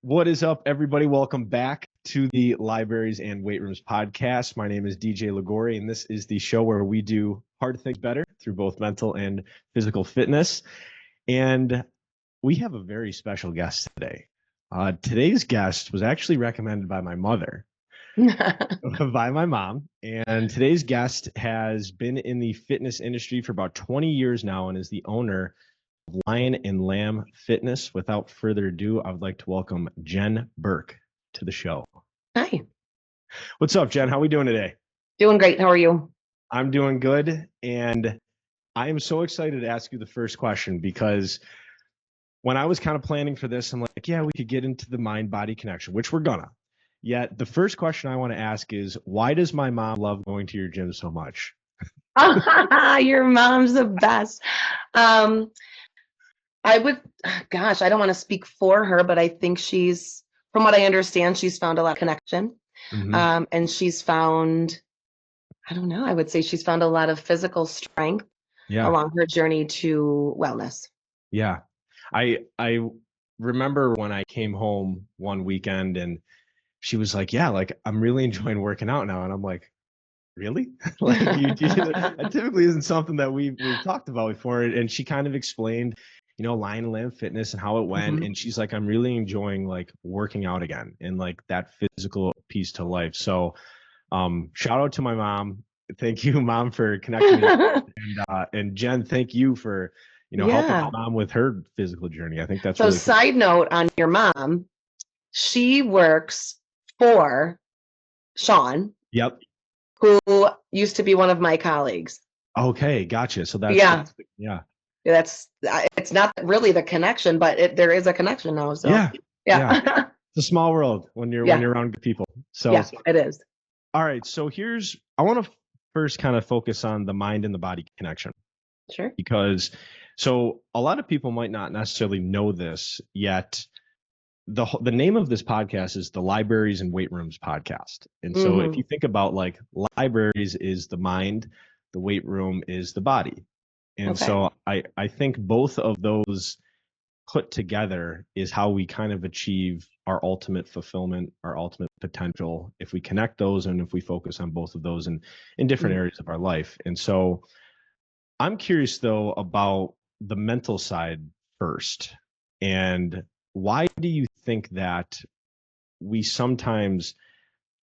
What is up, everybody? Welcome back to the Libraries and Weight Rooms podcast. My name is DJ Ligori, and this is the show where we do hard things better through both mental and physical fitness. And we have a very special guest today. Today's guest was actually recommended by my mother, by my mom. And today's guest has been in the fitness industry for about 20 years now and is the owner Lion and Lamb Fitness. Without further ado, I would like to welcome Jen Burke to the show. Hi. What's up, Jen? How are we doing today? Doing great. How are you? I'm doing good. And I am so excited to ask you the first question because when I was kind of planning for this, I'm like, yeah, we could get into the mind-body connection, which we're gonna. Yet the first question I want to ask is, why does my mom love going to your gym so much? Your mom's the best. I don't want to speak for her, but I think from what I understand, she's found a lot of connection. Mm-hmm. And she's found, I would say she's found a lot of physical strength along her journey to wellness. Yeah. I remember when I came home one weekend and she was like, yeah, like I'm really enjoying working out now. And I'm like, really? That typically isn't something that we've talked about before. And she kind of explained, Lion and Lamb Fitness and how it went. Mm-hmm. And she's like, I'm really enjoying like working out again and like that physical piece to life. So shout out to my mom. Thank you, Mom, for connecting me. And Jen, thank you for, helping my mom with her physical journey. I think that's really cool. Side note on your mom, she works for Sean. Yep. Who used to be one of my colleagues. Okay, gotcha. So that's it's not really the connection, but there is a connection now. So yeah. It's a small world when you're around good people. So yeah, it is. All right. So I want to first kind of focus on the mind and the body connection. Sure. Because a lot of people might not necessarily know this yet. The name of this podcast is the Libraries and Weight Rooms podcast. And so if you think about like libraries is the mind, the weight room is the body. And so I think both of those put together is how we kind of achieve our ultimate fulfillment, our ultimate potential, if we connect those and if we focus on both of those in different areas of our life. And so I'm curious though about the mental side first. And why do you think that we sometimes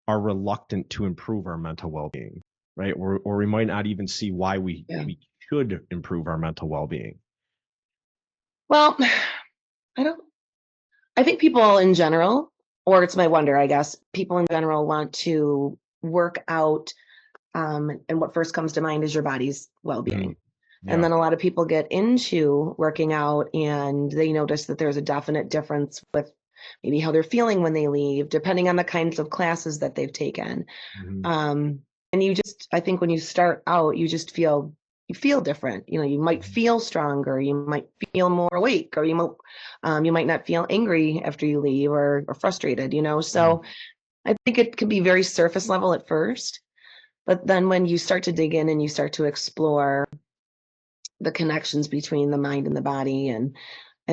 are reluctant to improve our mental well-being, right? Or we might not even see why we should improve our mental well-being. Well, I think people in general, or it's my wonder, I guess, people in general want to work out, and what first comes to mind is your body's well-being. And then a lot of people get into working out and they notice that there's a definite difference with maybe how they're feeling when they leave, depending on the kinds of classes that they've taken. And I think when you start out, you feel different. You might feel stronger, you might feel more awake, or you might not feel angry after you leave or frustrated, So I think it can be very surface level at first, but then when you start to dig in and you start to explore the connections between the mind and the body and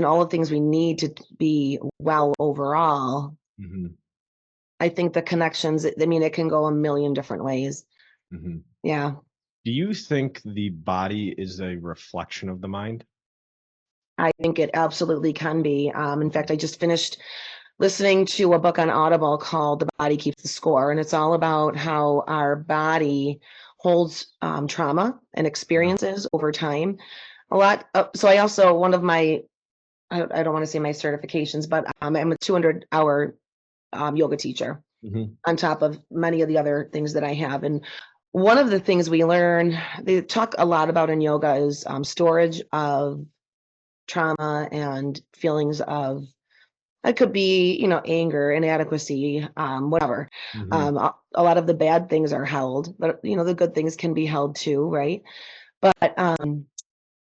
all the things we need to be well overall, I think the connections, it can go a million different ways. Yeah. Do you think the body is a reflection of the mind? I think it absolutely can be. In fact, I just finished listening to a book on Audible called The Body Keeps the Score, and it's all about how our body holds trauma and experiences over time. A lot. So I also, one of my, I don't want to say my certifications, but I'm a 200-hour yoga teacher on top of many of the other things that I have. And one of the things we learn, they talk a lot about in yoga is storage of trauma and feelings of, it could be, anger, inadequacy, whatever. A lot of the bad things are held, but the good things can be held too, right? But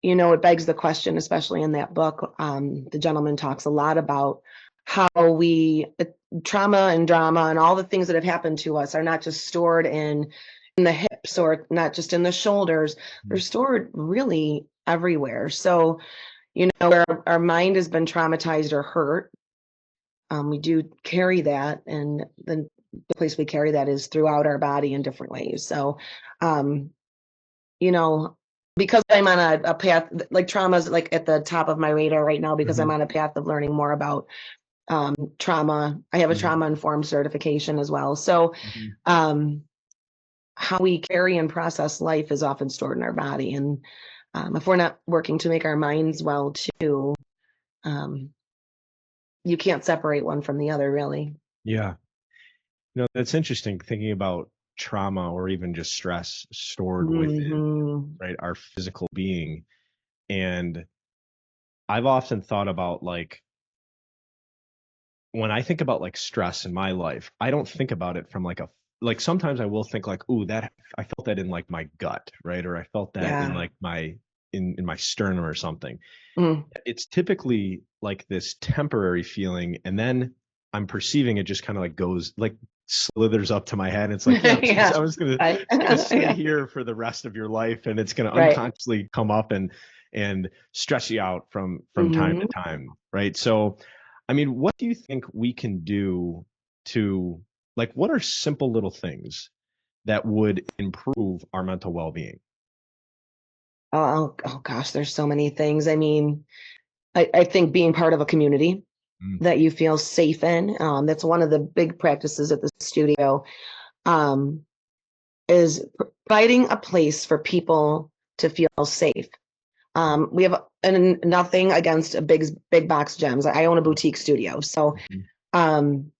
it begs the question, especially in that book, the gentleman talks a lot about how trauma and drama and all the things that have happened to us are not just stored in the hips or not just in the shoulders. They're stored really everywhere. So, where our mind has been traumatized or hurt, we do carry that, and the place we carry that is throughout our body in different ways. So, um, because I'm on a path, like trauma's like at the top of my radar right now, because I'm Mhm. on a path of learning more about trauma. I have a Mhm. trauma informed certification as well. So, Mhm. um, how we carry and process life is often stored in our body. And if we're not working to make our minds well too, um, you can't separate one from the other, really. Yeah. That's interesting thinking about trauma or even just stress stored within, Hmm. right, our physical being. And I've often thought about like when I think about like stress in my life, I don't think about it from like sometimes I will think like, ooh, that I felt that in like my gut, right? Or I felt that in Yeah. like in my sternum or something. Mm. It's typically like this temporary feeling, and then I'm perceiving it just kind of like goes like slithers up to my head. It's like, yeah, Yeah. Right. it's gonna stay Yeah. here for the rest of your life, and it's gonna Right. unconsciously come up and stress you out from time Hmm. to time, right? So, I mean, what do you think we can do to like what are simple little things that would improve our mental well-being? Oh gosh, there's so many things. I mean, I think being part of a community Mm, that you feel safe in, that's one of the big practices at the studio, um, is providing a place for people to feel safe. mm, We have and nothing against a big box gyms. I own a boutique studio, so mhm. um,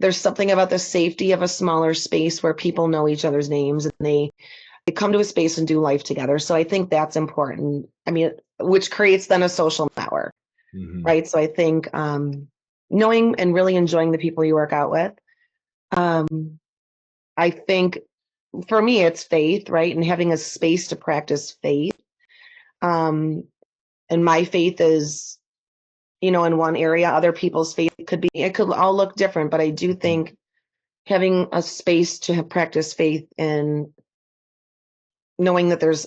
there's something about the safety of a smaller space where people know each other's names, and they come to a space and do life together. So I think that's important. I mean, which creates then a social network, Mhm. right? So I think knowing and really enjoying the people you work out with. Um, I think for me, it's faith, right? And having a space to practice faith. Um, and my faith is, in one area. Other people's faith it could all look different, but I do Mhm. think having a space to have practice faith and knowing that there's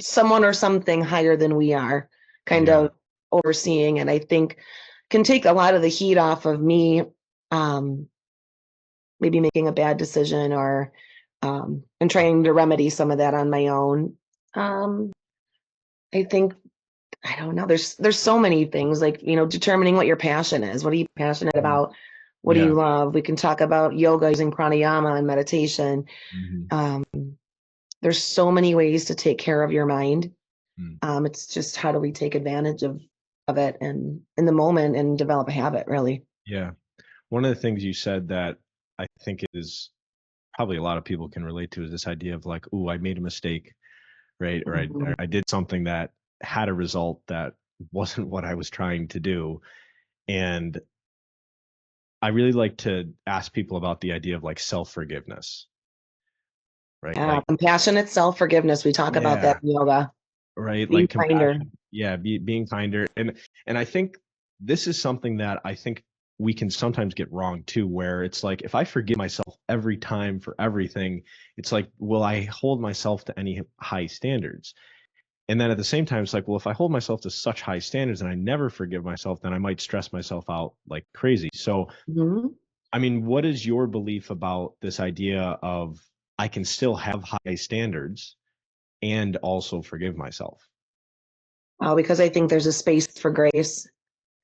someone or something higher than we are kind Yeah. of overseeing, and I think can take a lot of the heat off of me, um, maybe making a bad decision, or and trying to remedy some of that on my own. um, I think, I don't know, there's so many things, like, determining what your passion is. What are you passionate Mm. about? What do Yeah. you love? We can talk about yoga, using pranayama and meditation. Mhm. um, there's so many ways to take care of your mind. Mm. It's just, how do we take advantage of it and in the moment and develop a habit, really. Yeah. One of the things you said that I think is probably a lot of people can relate to is this idea of like, "Ooh, I made a mistake," right? Or Mhm. I did something that had a result that wasn't what I was trying to do. And I really like to ask people about the idea of like self-forgiveness, right? Yeah, Like, compassionate self-forgiveness. We talk about that yeah, in yoga. right? Be Like kinder. compassion. Yeah, being kinder. And I think this is something that I think we can sometimes get wrong too, where it's like if I forgive myself every time for everything, it's like, will I hold myself to any high standards? And then at the same time, it's like, well, if I hold myself to such high standards and I never forgive myself, then I might stress myself out like crazy. So, Mhm. I mean, what is your belief about this idea of I can still have high standards and also forgive myself? Because I think there's a space for grace.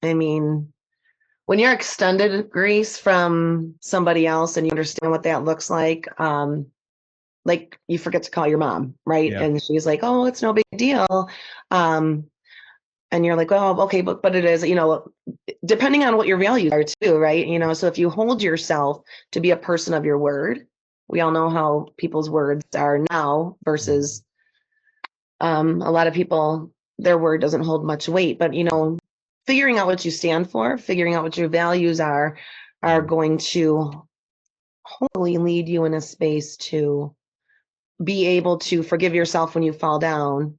I mean, when you're extended grace from somebody else and you understand what that looks like you forget to call your mom, right? Yeah. And she's like, "Oh, it's no big deal." Um, and you're like, "Oh, okay, but it is, depending on what your values are too, right?" So if you hold yourself to be a person of your word, we all know how people's words are now Mhm. versus a lot of people, their word doesn't hold much weight. But figuring out what you stand for, figuring out what your values are Mm. going to hopefully lead you in a space to be able to forgive yourself when you fall down,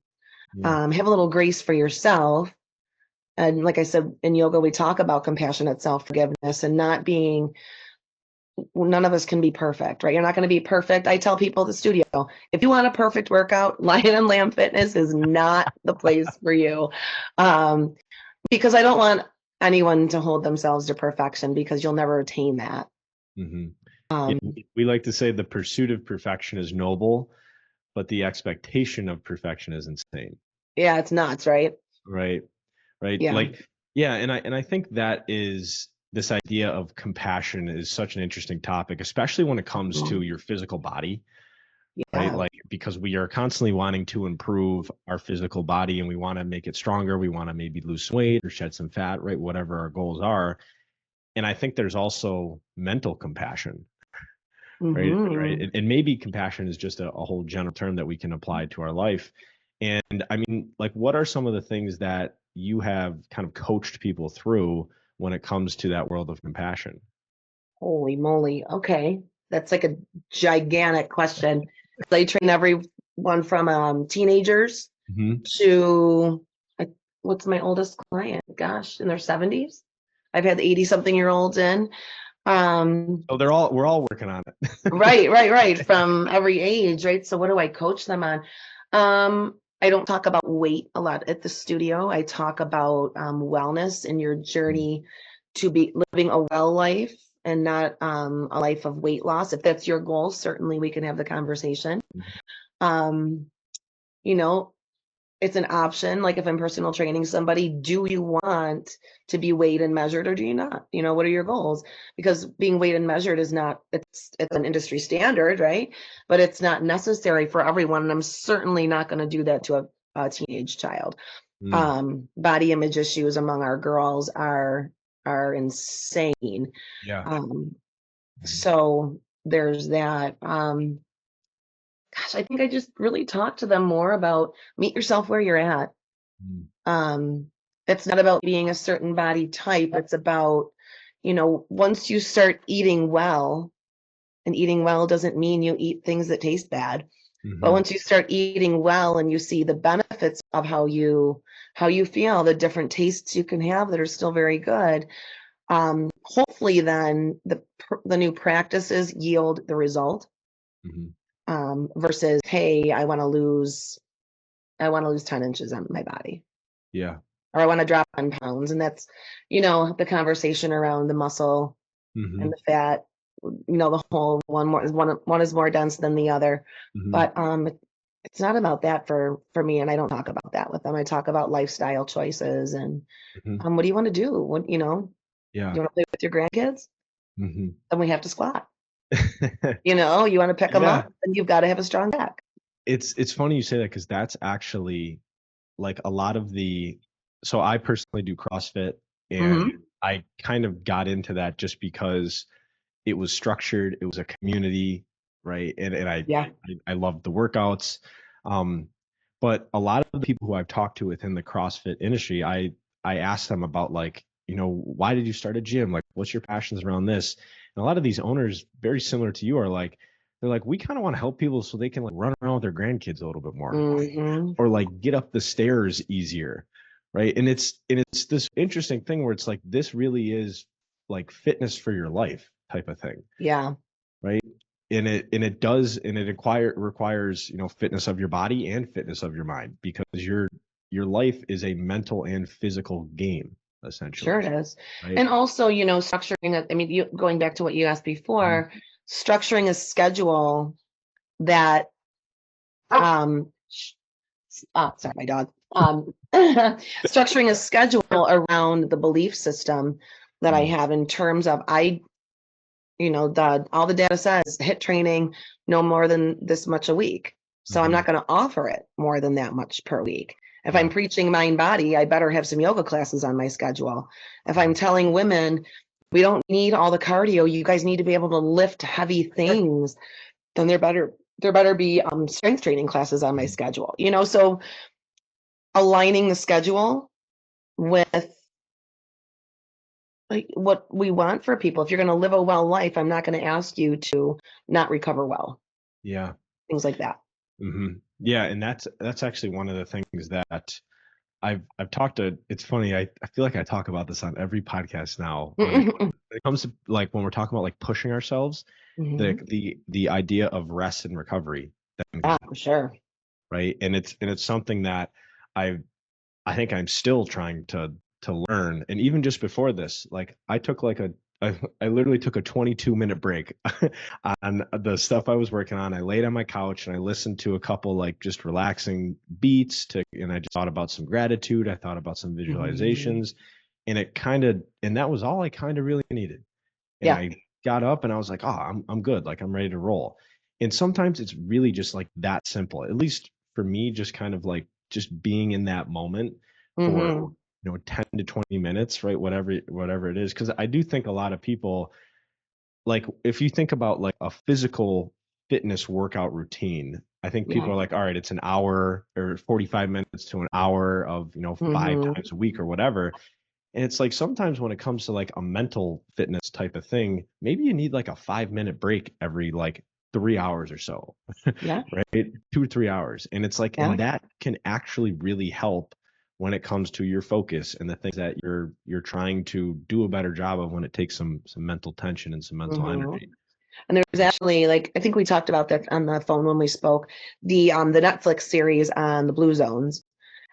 Yeah. have a little grace for yourself. And like I said, in yoga, we talk about compassionate self forgiveness and not being, none of us can be perfect, right? You're not going to be perfect. I tell people at the studio, if you want a perfect workout, Lion and Lamb Fitness is not the place for you. Um, because I don't want anyone to hold themselves to perfection, because you'll never attain that. Mm-hmm. Yeah, Um, we like to say the pursuit of perfection is noble, but the expectation of perfection is insane. yeah, it's nuts, right? Right. Right. Yeah. Like, yeah, and I think that is this idea of compassion is such an interesting topic, especially when it comes to Mhm. your physical body, right? Yeah. Like, because we are constantly wanting to improve our physical body and we want to make it stronger. We want to maybe lose some weight or shed some fat, right? Whatever our goals are. And I think there's also mental compassion, right? Hmm. And maybe compassion is just a whole general term that we can apply to our life. And I mean, like, what are some of the things that you have kind of coached people through when it comes to that world of compassion? Holy moly. Okay. That's like a gigantic question. 'Cause I train everyone from teenagers Hmm. to like, what's my oldest client? Gosh, in their 70s. I've had 80 something year olds in. Um, So we're all working on it. right. From every age, right? So what do I coach them on? I don't talk about weight a lot at the studio. I talk about wellness and your journey to be living a well life and not a life of weight loss. If that's your goal, certainly we can have the conversation. Um, you know, it's an option. Like if I'm personal training somebody, do you want to be weighed and measured or do you not? What are your goals? Because being weighed and measured is not, it's an industry standard, right? But it's not necessary for everyone. And I'm certainly not going to do that to a teenage child. Mm, Body image issues among our girls are insane. yeah. Um, so there's that. Gosh, I think I just really talk to them more about meet yourself where you're at. Mm, Um, it's not about being a certain body type. It's about, once you start eating well, and eating well doesn't mean you eat things that taste bad. But mhm, once you start eating well and you see the benefits of how you feel, the different tastes you can have that are still very good, hopefully then the new practices yield the result, mhm. versus, hey, I want to lose 10 inches on my body, Yeah. or I want to drop 10 pounds. And that's, the conversation around the muscle and Mhm, the fat, the whole one is more dense than the other. mhm, But it's not about that for me. And I don't talk about that with them. I talk about lifestyle choices and mhm. what do you want to do? Yeah. You want to play with your grandkids? Mhm. Then we have to squat. You want to pick them Yeah. up, and you've got to have a strong back. It's funny you say that because that's actually like a lot of the so I personally do CrossFit and Hmm. I kind of got into that just because it was structured, it was a community, right? And Yeah. I loved the workouts. Um, but a lot of the people who I've talked to within the CrossFit industry, I asked them about like, why did you start a gym? Like, what's your passions around this? And a lot of these owners, very similar to you, are like, they're like, we kind of want to help people so they can like run around with their grandkids a little bit more, Hmm. or like get up the stairs easier, right? And it's this interesting thing where it's like this really is like fitness for your life type of thing, Yeah. right? And it requires fitness of your body and fitness of your mind because your life is a mental and physical game Sure essentially, it is. right? And also, structuring I mean, going back to what you asked Mhm. before, structuring a schedule that, sorry, my dog. Structuring a schedule around the belief system that I Mm, have in terms of, all the data says hit training no more than this much a week. So I'm mhm. not going to offer it more than that much per week. If I'm Yeah. preaching mind body, I better have some yoga classes on my schedule. If I'm Mhm. telling women we don't need all the cardio, you guys need to be able to lift heavy things, then there better be strength training classes on my Mhm. schedule. So aligning the schedule with like what we want for people. If you're going to live a well life, I'm not going to ask you to not recover well, Yeah. things like that. Yeah, and that's actually one of the things that I've talked to. It's funny, I feel like I talk about this on every podcast now when it comes to like when we're talking about like pushing ourselves, the Mhm. the the idea of rest and recovery then Yeah, comes in, for sure. right? And it's something that I I think I'm still trying to to learn. And even just before this, like I took like I literally took a 22-minute break on the stuff I was working on. I laid on my couch and I listened to a couple like just relaxing beats and I just thought about some gratitude. I thought about some Mhm. visualizations, and and that was all I kind of really needed. And Yeah. I got up and I was like, oh, I'm good. Like I'm ready to roll. And sometimes it's really just like that simple. At least for me, just kind of like just being in that moment for Hmm. 10 to 20 minutes, right? Whatever it is. Cause I do think a lot of people, like if you think about like a physical fitness workout routine, I think Yeah. people are like, all right, it's an hour or 45 minutes to an hour of, five Hmm. times a week or whatever. And it's like sometimes when it comes to like a mental fitness type of thing, maybe you need like a 5 minute break every like 3 hours or so, Yeah. right? 2 or 3 hours. And it's like, Yeah. and that can actually really help when it comes to your focus and the things that you're trying to do a better job of when it takes some mental tension and some mental Hmm. energy. And there's actually, like, I think we talked about that on the phone when we spoke, the Netflix series on the blue zones,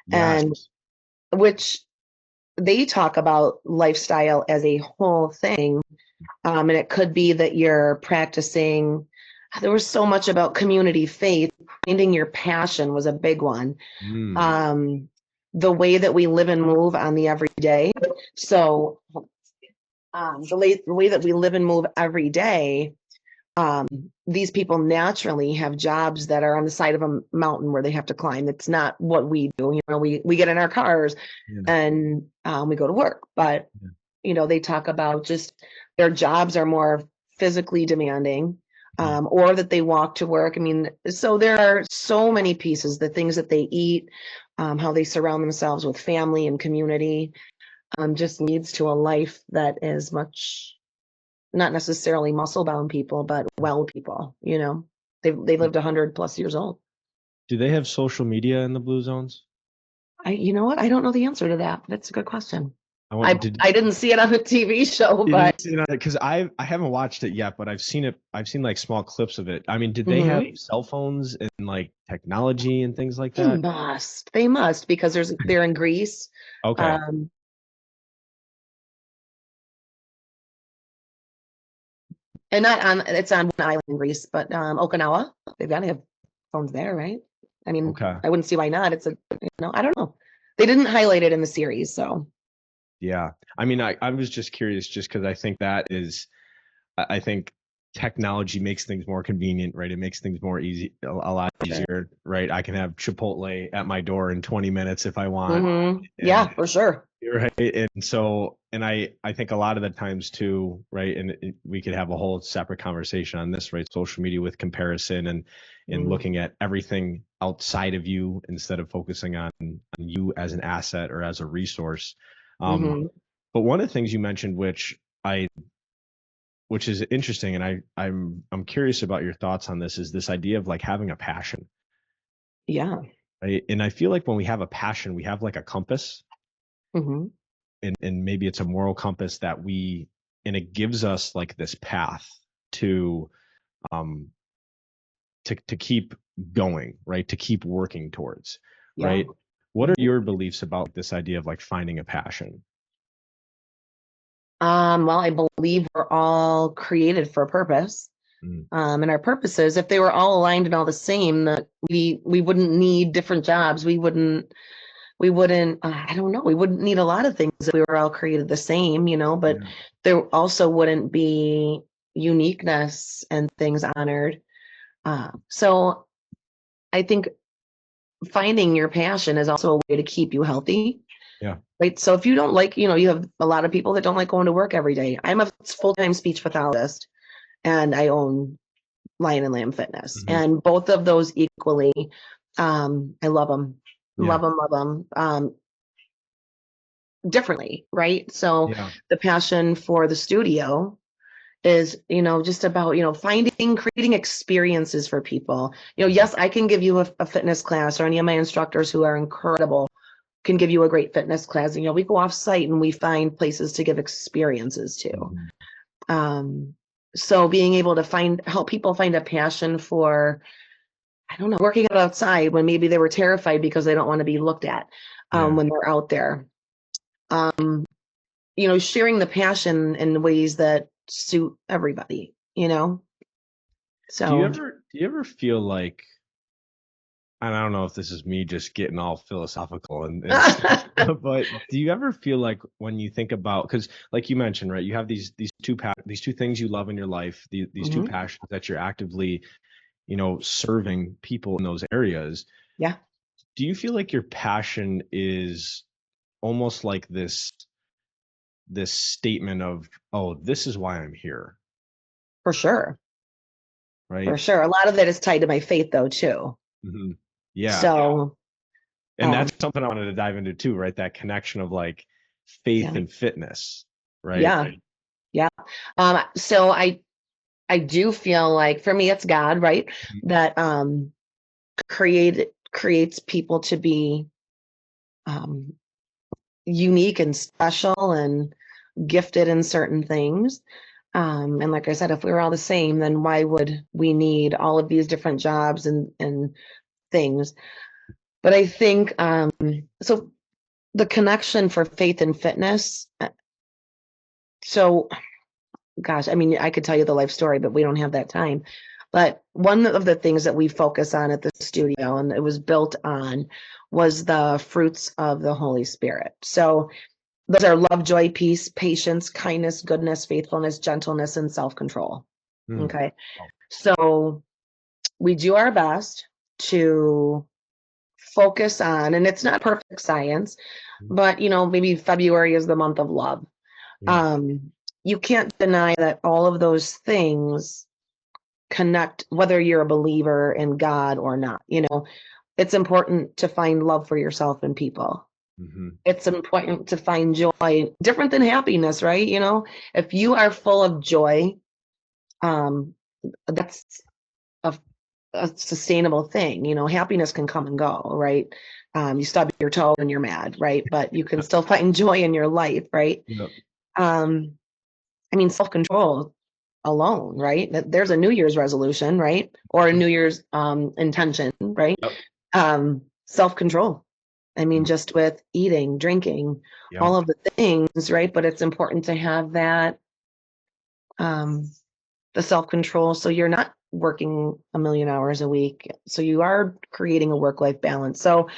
Yes. and which they talk about lifestyle as a whole thing. And it could be that you're practicing. There was so much about community faith. Finding your passion was a big one. Mm, Um, the way that we live and move on the everyday. So, the way that we live and move every day, um, these people naturally have jobs that are on the side of a mountain where they have to climb. It's not what we do. We get in our cars yeah, and we go to work. But yeah, they talk about just their jobs are more physically demanding, yeah. or that they walk to work. I mean, so there are so many pieces, the things that they eat, how they surround themselves with family and community, just leads to a life that is much not necessarily muscle bound people, but well people, they lived 100+ years old. Do they have social media in the blue zones? You know what? I don't know the answer to that. That's a good question. I I want did I didn't see it on the TV show, You didn't but see it on it because I haven't watched it yet, but I've seen it. I've seen like small clips of it. I mean, did they have mhm. cell phones and like technology and things like They that? must. They must because they're in Greece. Okay, Um, and not on it's on one island in Greece, but Okinawa, they've got to have phones there, right? I mean, okay, I wouldn't see why not. I don't know. They didn't highlight it in the series, so yeah. I mean, I was just curious, just because I think that is, I think technology makes things more convenient, right? It makes things more easy, a lot sure. easier, right? I can have Chipotle at my door in 20 minutes if I want, Yeah, and for sure. right. And so, and I think a lot of the times too, right. And we could have a whole separate conversation on this, right? Social media with comparison and Mm-hmm. looking at everything outside of you instead of focusing on you as an asset or as a resource. Um, Mm-hmm. but one of the things you mentioned, which is interesting, and I'm curious about your thoughts on this, is this idea of like having a passion, Yeah. right? And I feel like when we have a passion, we have like a compass, Mm-hmm. and maybe it's a moral compass and it gives us like this path to um to keep going, right? To keep working towards, Yeah. right? What are your beliefs about this idea of like finding a passion? Well, I believe we're all created for a purpose. Mm, And our purposes, if they were all aligned and all the same, that we wouldn't need different jobs. We wouldn't, I don't know, we wouldn't need a lot of things if we were all created the same, but yeah, there also wouldn't be uniqueness and things honored. So I think finding your passion is also a way to keep you healthy. yeah, Right. So if you don't like, you have a lot of people that don't like going to work every day. I'm a full-time speech pathologist and I own Lion and Lamb Fitness. hmm, And both of those equally, I love them, yeah, love them, differently. Right. So yeah, the passion for the studio is, just about, creating experiences for people. mhm, Yes, I can give you a fitness class, or any of my instructors who are incredible can give you a great fitness class. And, we go off site and we find places to give experiences to. mhm, Um, so being able to help people find a passion for, I don't know, working out outside when maybe they were terrified because they don't want to be looked at, yeah, when they're out there. sharing the passion in ways that suit everybody, Do you So, ever feel like, and I don't know if this is me just getting all philosophical and stuff, but do you ever feel like when you think about, because like you mentioned, right, you have these two things you love in your life, these two Mhm. passions that you're actively, serving people in those areas. Yeah, Do you feel like your passion is almost like this statement of, oh, this is why I'm here, for sure. For right? sure. A lot of that is tied to my faith though, too. Hmm. Yeah. So, And um, that's something I wanted to dive into too, right? That connection of like faith yeah, and fitness, right? yeah, yeah. So I do feel like for me it's God, right? Mhm. That creates people to be um unique and special and gifted in certain things. And like I said, if we were all the same, then why would we need all of these different jobs and things? But I think so the connection for faith and fitness. So gosh, I mean, I could tell you the life story, but we don't have that time. But one of the things that we focus on at the studio, and it was built on, was the fruits of the Holy Spirit. So those are love, joy, peace, patience, kindness, goodness, faithfulness, gentleness, and self-control. Mm. Okay. Wow. So we do our best to focus on, and it's not perfect science, Mm. but maybe February is the month of love. Yeah. Um, you can't deny that all of those things connect, whether you're a believer in God or not. It's important to find love for yourself and people. Hmm. It's important to find joy, different than happiness, right? If you are full of joy, um, that's a, a sustainable thing. Happiness can come and go, right? You stub your toe and you're mad, right? But you can Yep. still find joy in your life, right? Yep. Um, I mean, self-control alone, right? There's a New Year's resolution, right? Or a New Year's intention, right? Yep. Self-control. I mean, Mm. just with eating, drinking, Yep. all of the things, right? But it's important to have that um the self-control so you're not working a million hours a week. So you are creating a work-life balance. So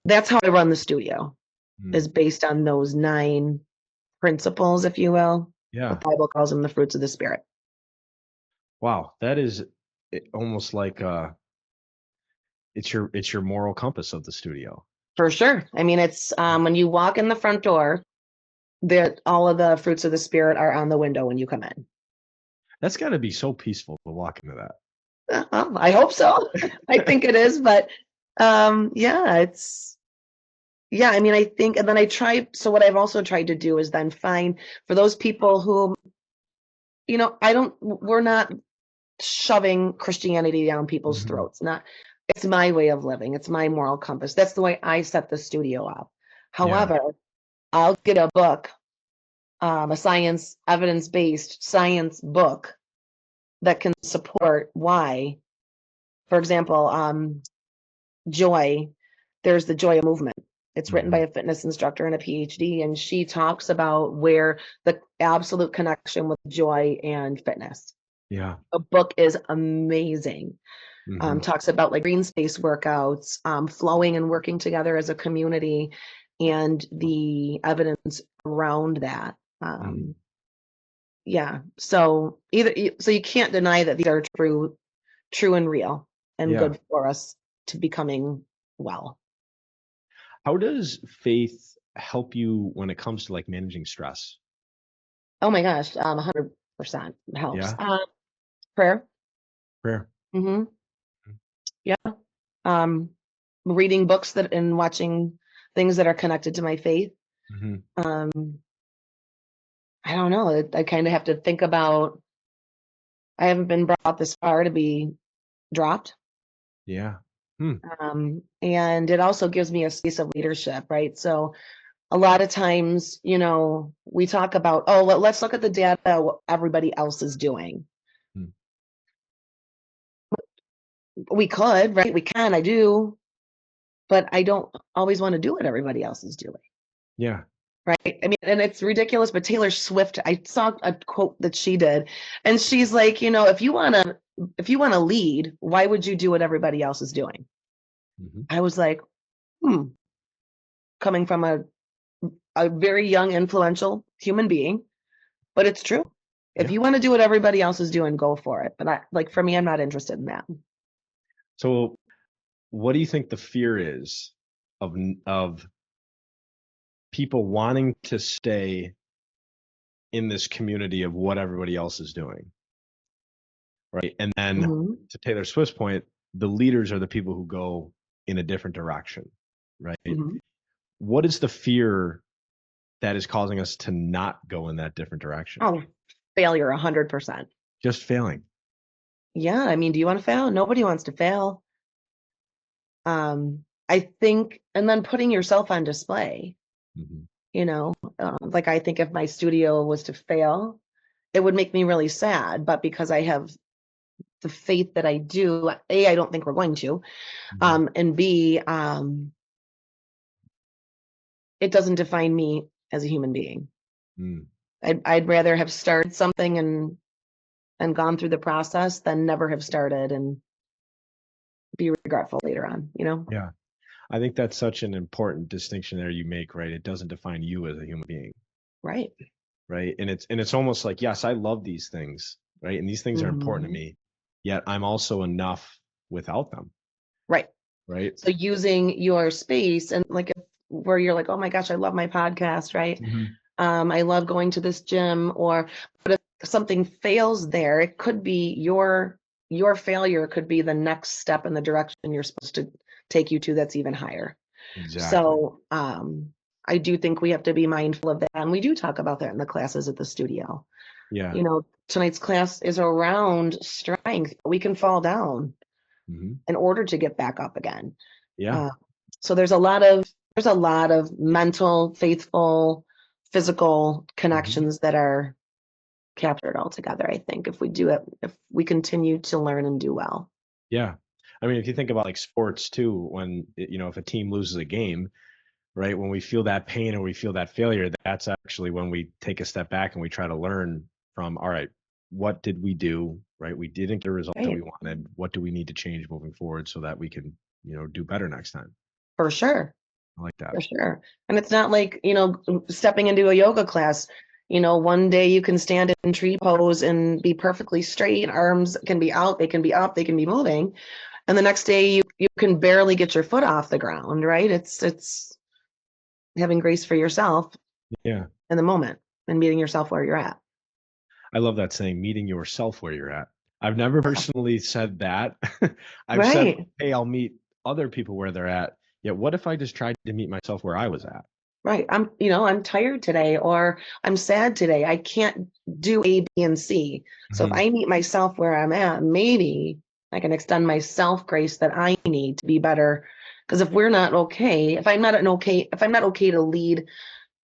that's how I run the studio, Mm. is based on those 9 principles, if you will. The Yeah. Bible calls them the fruits of the spirit. Wow. That is almost like it's your moral compass of the studio. For sure. I mean, it's when you walk in the front door, that all of the fruits of the spirit are on the window when you come in. That's got to be so peaceful to walk into that. Well, I hope so. I think it is, but yeah, yeah, I mean, I think, and then so what I've also tried to do is then find for those people who, we're not shoving Christianity down people's Hmm. throats. It's my way of living. It's my moral compass. That's the way I set the studio up. Yeah. However, I'll get a book, a evidence-based science book that can support why, for example, joy, there's the joy movement. It's written by Hmm. a fitness instructor and a PhD, and she talks about where the absolute connection with joy and fitness. Yeah. The book is amazing. Hmm. Talks about like green space workouts, flowing and working together as a community, and the evidence around that. Hmm. Yeah. So so you can't deny that these are true and real and Yeah. good for us to becoming well. How does faith help you when it comes to like managing stress? Oh my gosh, 100% helps. Yeah. Prayer. Prayer. Hmm. Yeah. Um, reading books that and watching things that are connected to my faith. Hmm. Um, I don't know. I kind of have to think about. I haven't been brought this far to be dropped. Yeah. Hmm. And it also gives me a space of leadership, right? So a lot of times, we talk about, oh, let's look at the data, what everybody else is doing. Hmm. We could, right? We can, I do, but I don't always want to do what everybody else is doing. Yeah. right? I mean, and it's ridiculous, but Taylor Swift, I saw a quote that she did, and she's like, if you want to lead, why would you do what everybody else is doing? Mm-hmm. I was like, coming from a very young, influential human being, but it's true. If Yeah. you want to do what everybody else is doing, go for it. But for me, I'm not interested in that. So what do you think the fear is of people wanting to stay in this community of what everybody else is doing, right? And then Mhm. to Taylor Swift's point, the leaders are the people who go in a different direction, right? Mhm. What is the fear that is causing us to not go in that different direction? Oh, failure, 100%. Just failing. Yeah, I mean, do you want to fail? Nobody wants to fail. I think, and then putting yourself on display, Mm-hmm. like I think if my studio was to fail, it would make me really sad. But because I have the faith that I do, A, I don't think we're going to, Mm-hmm. and B, it doesn't define me as a human being. Mm. I'd rather have started something and gone through the process than never have started and be regretful later on. Yeah. I think that's such an important distinction there you make, right? It doesn't define you as a human being, Right. right? And it's almost like, yes, I love these things, right? And these things are important to Mhm. me, yet I'm also enough without them, Right. right? So using your space and like where you're like, oh my gosh, I love my podcast, right? Mm-hmm. I love going to this gym, but if something fails there, it could be your failure could be the next step in the direction you're supposed to take you to that's even higher. Exactly. So I do think we have to be mindful of that. And we do talk about that in the classes at the studio. Yeah. Tonight's class is around strength. We can fall down Mm-hmm. in order to get back up again. Yeah. Uh, so there's a lot of mental, faithful, physical Mm-hmm. connections that are captured all together, I think, if we continue to learn and do well. Yeah. I mean, if you think about like sports too, if a team loses a game, right, when we feel that pain or we feel that failure, that's actually when we take a step back and we try to learn from, all right, what did we do, right? We didn't get a result that we Right. wanted. What do we need to change moving forward so that we can, do better next time? For sure. I like that. For sure. And it's not like, stepping into a yoga class, one day you can stand in tree pose and be perfectly straight. Arms can be out, they can be up, they can be moving. And the next day you can barely get your foot off the ground, right? It's having grace for yourself Yeah. in the moment and meeting yourself where you're at. I love that saying, meeting yourself where you're at. I've never personally said that. I've said, Right. hey, I'll meet other people where they're at. Yet what if I just tried to meet myself where I was at? Right. I'm tired today or I'm sad today. I can't do A, B, and C. So if Mhm. I meet myself where I'm at, maybe I can extend myself grace that I need to be better. Because if we're not okay, if I'm not okay to lead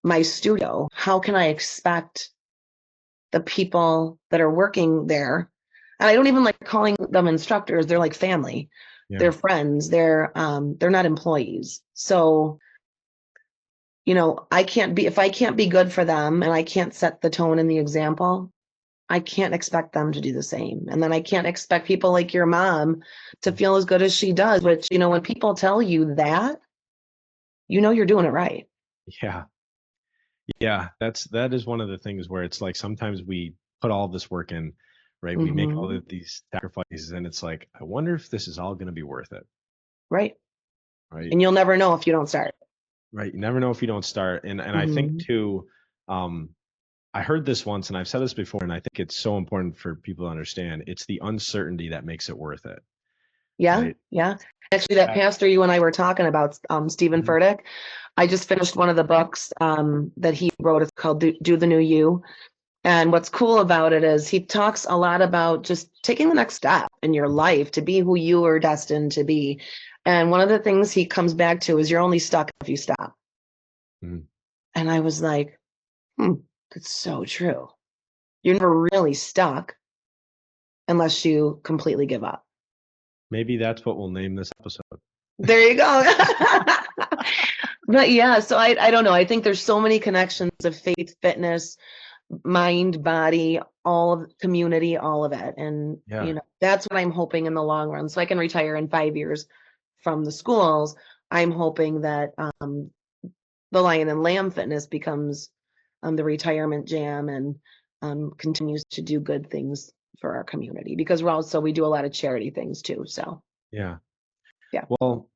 my studio, how can I expect the people that are working there? And I don't even like calling them instructors. They're like family. Yeah. They're friends. They're not employees. So if I can't be good for them and I can't set the tone and the example, I can't expect them to do the same. And then I can't expect people like your mom to feel as good as she does, which, when people tell you that, you're doing it right. Yeah. Yeah. That is one of the things where it's like sometimes we put all this work in, right? We make all Hmm. of these sacrifices and it's like, I wonder if this is all going to be worth it. Right. Right. And you'll never know if you don't start. Right. You never know if you don't start. And I think Hmm. too, um, I heard this once and I've said this before, and I think it's so important for people to understand. It's the uncertainty that makes it worth it. Yeah. Right. Yeah. Actually, that That- pastor you and I were talking about, Stephen Mhm. Furtick, I just finished one of the books that he wrote. It's called Do the New You. And what's cool about it is he talks a lot about just taking the next step in your life to be who you are destined to be. And one of the things he comes back to is you're only stuck if you stop. Mhm. And I was like, that's so true. You're never really stuck unless you completely give up. Maybe that's what we'll name this episode. There you go. But yeah, so I don't know. I think there's so many connections of faith, fitness, mind, body, all of community, all of it. And, Yeah. that's what I'm hoping in the long run. So I can retire in 5 years from the schools. I'm hoping that the Lion and Lamb Fitness becomes the retirement jam and continues to do good things for our community because we do a lot of charity things too. So Yeah. yeah. Well,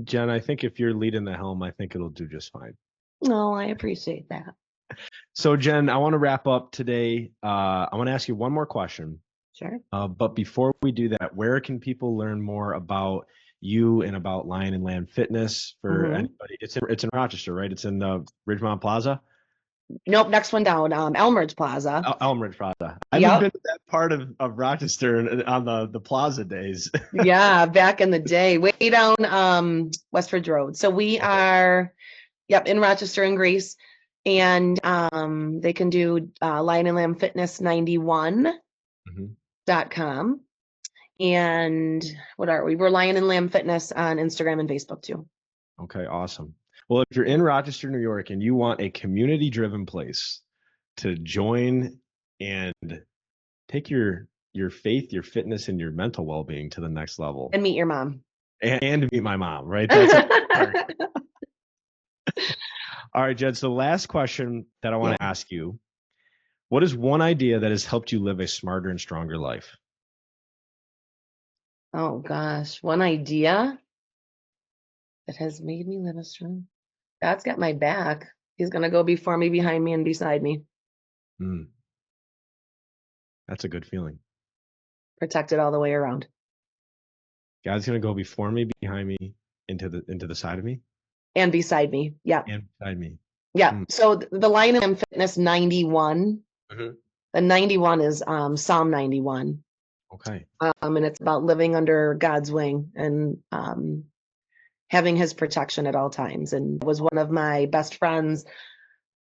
Jen, I think if you're leading the helm, I think it'll do just fine. No, I appreciate that. So, Jen, I want to wrap up today. I want to ask you one more question. Sure. But before we do that, where can people learn more about you and about Lion and Lamb Fitness for Hmm. anybody? It's in Rochester, right? It's in Ridgemont Plaza, Nope. Next one down, Elmridge Plaza. Elmridge Plaza. I haven't Yep. been to that part of Rochester on the Plaza days. Yeah, back in the day, way down Westridge Road. So we Okay. are, yep, in Rochester and Greece. And they can do Lion and Lamb Fitness 91.com. Mhm. And what are we? We're Lion and Lamb Fitness on Instagram and Facebook too. Okay, awesome. Well, if you're in Rochester, New York, and you want a community-driven place to join and take your faith, your fitness, and your mental well-being to the next level, And meet your mom. and to meet my mom, right? That's a part. All right, Jed. So, last question that I want Yeah. to ask you: what is one idea that has helped you live a smarter and stronger life? Oh gosh, one idea that has made me live a strong. God's got my back. He's gonna go before me, behind me, and beside me. Mm, that's a good feeling. Protected all the way around. God's gonna go before me, behind me, into the side of me, And beside me. Yeah. and beside me. Yeah. Mm, So the Lion and Fitness 91. mhm. The 91 is Psalm 91. Okay. And it's about living under God's wing and having his protection at all times. And it was one of my best friends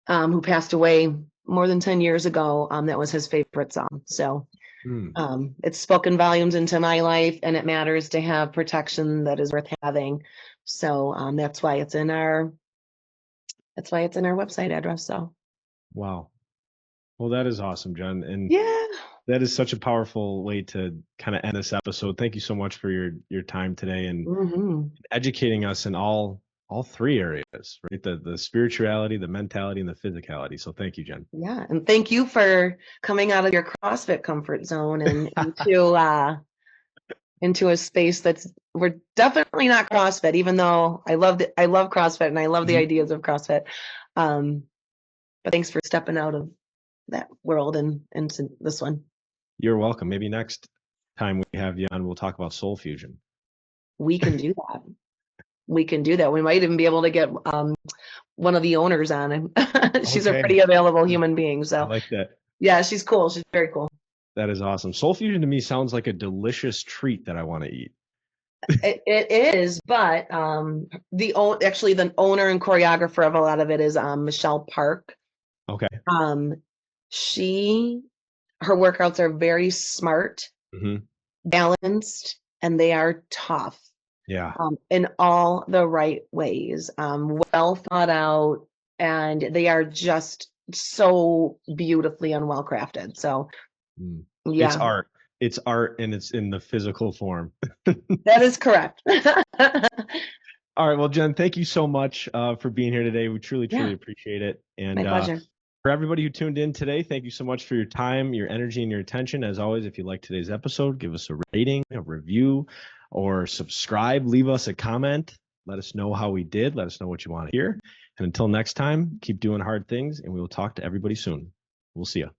who passed away more than 10 years ago. That was his favorite song. So Mm, it's spoken volumes into my life, and it matters to have protection that is worth having. So that's why it's in our website address. So wow. Well, that is awesome, Jen, and yeah. that is such a powerful way to kind of end this episode. Thank you so much for your time today and Hmm. educating us in all three areas, right? The spirituality, the mentality, and the physicality. So thank you, Jen. Yeah. And thank you for coming out of your CrossFit comfort zone and into a space that's we're definitely not CrossFit, even though I love CrossFit and I love the Mhm. ideas of CrossFit. Um, but thanks for stepping out of that world and into this one. You're welcome. Maybe next time we have you on, we'll talk about soul fusion. We can do that. We can do that. We might even be able to get one of the owners on. She's a Okay. pretty available human being. I So like that. yeah, she's cool. She's very cool. That is awesome. Soul fusion to me sounds like a delicious treat that I want to eat. It is, but actually the owner and choreographer of a lot of it is Michelle Park. Okay. Um, she her workouts are very smart, Hmm. balanced, and they are tough Yeah. in all the right ways. Well thought out, and they are just so beautifully and well crafted. So Mm. It's yeah, art. It's art and it's in the physical form. that is correct. All right. Well, Jen, thank you so much for being here today. We truly, Yeah, truly appreciate it. my And pleasure. for everybody who tuned in today, thank you so much for your time, your energy, and your attention. As always, if you liked today's episode, give us a rating, a review, or subscribe. Leave us a comment. Let us know how we did. Let us know what you want to hear. And until next time, keep doing hard things, and we will talk to everybody soon. We'll see you.